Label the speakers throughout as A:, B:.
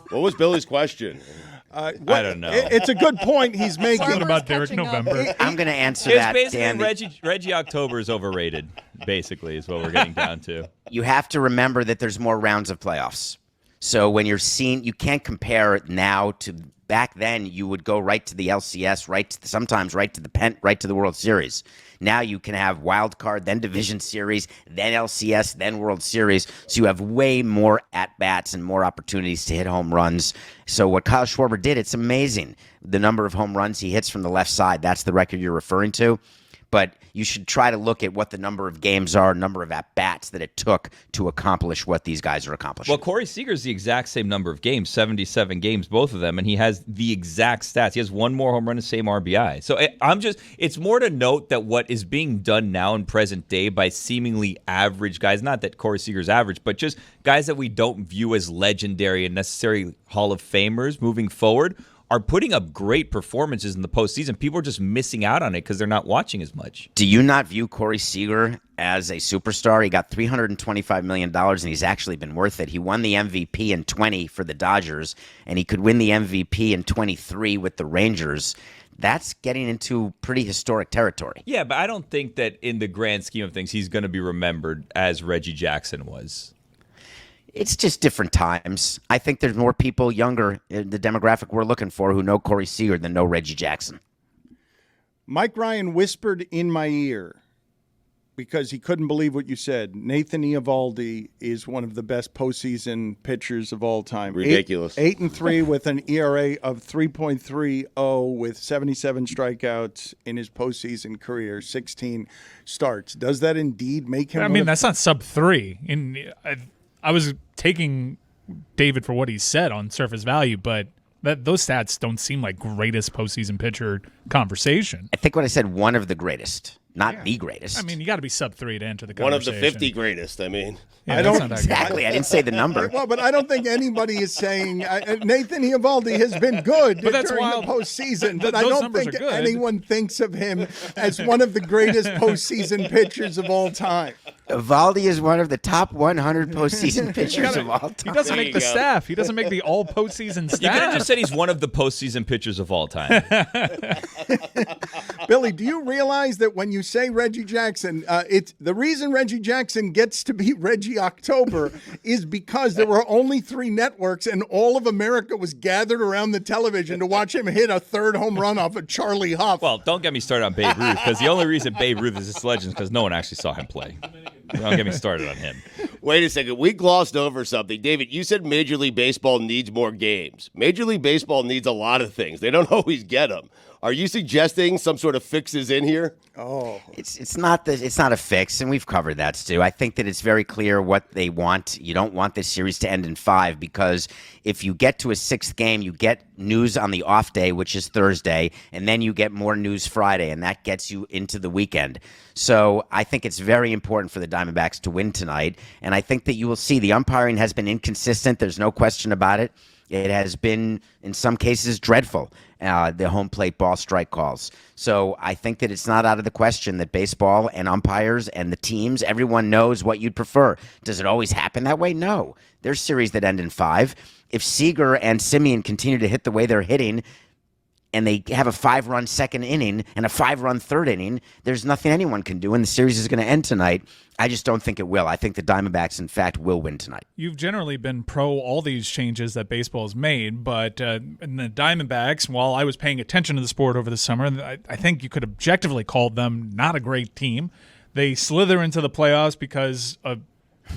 A: What was Billy's question?
B: I don't know.
C: It's a good point he's making.
D: Talking about Derek November.
E: I'm going to answer
B: It's
E: that, Dan.
B: basically Reggie October is overrated, basically, is what we're getting down to.
E: You have to remember that there's more rounds of playoffs. So when you're seeing, you can't compare it now to back then. You would go right to the LCS, sometimes right to the World Series. Now you can have wild card, then division series, then LCS, then World Series. So you have way more at-bats and more opportunities to hit home runs. So what Kyle Schwarber did, it's amazing. The number of home runs he hits from the left side, that's the record you're referring to. But you should try to look at what the number of games are, number of at-bats that it took to accomplish what these guys are accomplishing.
B: Well, Corey Seager's the exact same number of games, 77 games, both of them, and he has the exact stats. He has one more home run and same RBI. So it's more to note that what is being done now in present day by seemingly average guys, not that Corey Seager's average, but just guys that we don't view as legendary and necessary Hall of Famers moving forward, are putting up great performances in the postseason. People are just missing out on it because they're not watching as much.
E: Do you not view Corey Seager as a superstar? He got $325 million, and he's actually been worth it. He won the MVP in 20 for the Dodgers, and he could win the MVP in 23 with the Rangers. That's getting into pretty historic territory.
B: Yeah, but I don't think that in the grand scheme of things, he's going to be remembered as Reggie Jackson was.
E: It's just different times. I think there's more people younger in the demographic we're looking for who know Corey Seager than know Reggie Jackson.
C: Mike Ryan whispered in my ear because he couldn't believe what you said. Nathan Eovaldi is one of the best postseason pitchers of all time.
A: Ridiculous.
C: 8-3 with an ERA of 3.30 with 77 strikeouts in his postseason career, 16 starts. Does that indeed make him?
D: I mean, that's not sub 3. I was taking David for what he said on surface value, but those stats don't seem like greatest postseason pitcher conversation.
E: I think what I said, one of the greatest, not the greatest.
D: I mean, you got to be sub 3 to enter the
A: One
D: conversation.
A: of the 50 greatest, I mean.
D: Yeah,
C: I don't
E: exactly. I didn't say the number.
C: Well, but I don't think anybody is saying Nathan Eovaldi has been good
D: But that's
C: during
D: wild.
C: the postseason, but
D: Those
C: I don't
D: numbers
C: think
D: are good.
C: anyone thinks of him as one of the greatest postseason pitchers of all time.
E: Eovaldi is one of the top 100 postseason pitchers of all time.
D: He doesn't make the staff. He doesn't make the all postseason staff.
B: You could have just said he's one of the postseason pitchers of all time.
C: Billy, do you realize that when you say Reggie Jackson, it's the reason Reggie Jackson gets to be Reggie October is because there were only 3 networks and all of America was gathered around the television to watch him hit a third home run off of Charlie Huff.
B: Well, don't get me started on Babe Ruth, because the only reason Babe Ruth is this legend is because no one actually saw him play. Don't get me started on him.
A: Wait a second. We glossed over something. David, you said Major League Baseball needs more games. Major League Baseball needs a lot of things. They don't always get them. Are you suggesting some sort of fixes in here?
C: Oh,
E: It's not a fix, and we've covered that, Stu. I think that it's very clear what they want. You don't want this series to end in 5 because if you get to a 6th game, you get news on the off day, which is Thursday, and then you get more news Friday, and that gets you into the weekend. So I think it's very important for the Diamondbacks to win tonight, and I think that you will see the umpiring has been inconsistent. There's no question about it. It has been, in some cases, dreadful, the home plate ball strike calls. So I think that it's not out of the question that baseball and umpires and the teams, everyone knows what you'd prefer. Does it always happen that way? No. There's series that end in 5. If Seager and Simeon continue to hit the way they're hitting, and they have a 5-run second inning and a 5-run third inning, there's nothing anyone can do, and the series is going to end tonight. I just don't think it will. I think the Diamondbacks, in fact, will win tonight.
D: You've generally been pro all these changes that baseball has made, but in the Diamondbacks, while I was paying attention to the sport over the summer, I think you could objectively call them not a great team. They slither into the playoffs because of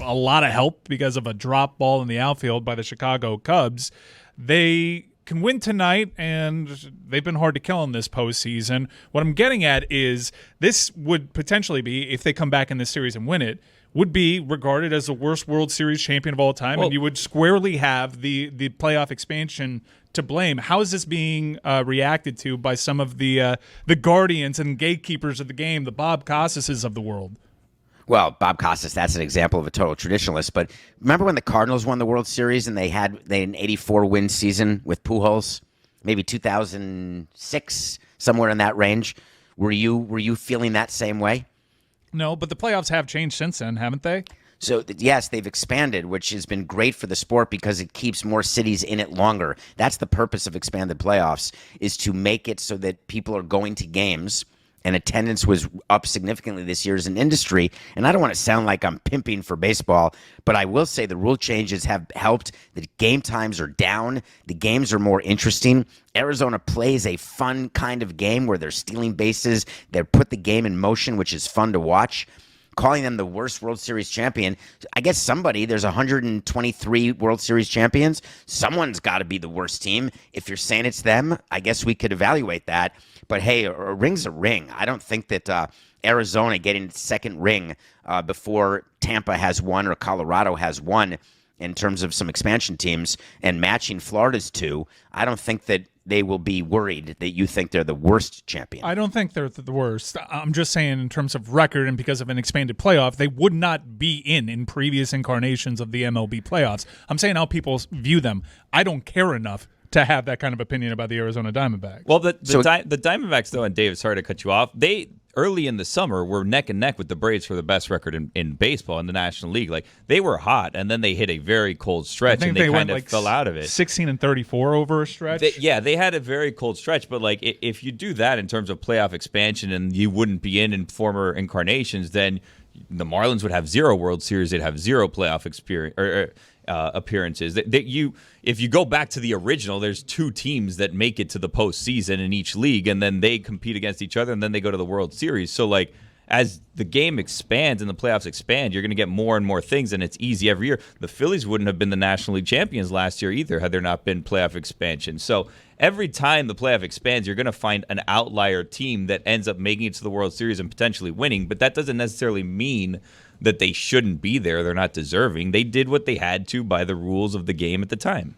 D: a lot of help because of a drop ball in the outfield by the Chicago Cubs. They can win tonight, and they've been hard to kill in this postseason. What I'm getting at is this would potentially be, if they come back in this series and win it, would be regarded as the worst World Series champion of all time, and you would squarely have the playoff expansion to blame. How is this being reacted to by some of the guardians and gatekeepers of the game, the Bob Costases of the world?
E: Well, Bob Costas, that's an example of a total traditionalist. But remember when the Cardinals won the World Series and they had an 84-win season with Pujols, maybe 2006, somewhere in that range? Were you feeling that same way?
D: No, but the playoffs have changed since then, haven't they?
E: So, yes, they've expanded, which has been great for the sport because it keeps more cities in it longer. That's the purpose of expanded playoffs, is to make it so that people are going to games, and attendance was up significantly this year as an industry. And I don't want to sound like I'm pimping for baseball, but I will say the rule changes have helped. The game times are down. The games are more interesting. Arizona plays a fun kind of game where they're stealing bases. They put the game in motion, which is fun to watch. Calling them the worst World Series champion, I guess there's 123 World Series champions. Someone's got to be the worst team. If you're saying it's them, I guess we could evaluate that. But hey, a ring's a ring. I don't think that Arizona getting the second ring before Tampa has one or Colorado has one in terms of some expansion teams and matching Florida's two, I don't think that they will be worried that you think they're the worst champion.
D: I don't think they're the worst. I'm just saying in terms of record and because of an expanded playoff, they would not be in previous incarnations of the MLB playoffs. I'm saying how people view them. I don't care enough to have that kind of opinion about the Arizona Diamondbacks.
B: Well, the Diamondbacks, though, and Dave, sorry to cut you off, they early in the summer were neck and neck with the Braves for the best record in baseball in the National League. Like, they were hot, and then they hit a very cold stretch, and they kind of fell out of it.
D: 16-34 over a stretch.
B: They had a very cold stretch, but like if you do that in terms of playoff expansion and you wouldn't be in former incarnations, then the Marlins would have 0 World Series. They'd have 0 playoff appearances. If you go back to the original, there's 2 teams that make it to the postseason in each league, and then they compete against each other, and then they go to the World Series. So, like, as the game expands and the playoffs expand, you're going to get more and more things, and it's easy every year. The Phillies wouldn't have been the National League champions last year either had there not been playoff expansion. So every time the playoff expands, you're going to find an outlier team that ends up making it to the World Series and potentially winning, but that doesn't necessarily mean that they shouldn't be there. They're not deserving. They did what they had to by the rules of the game at the time.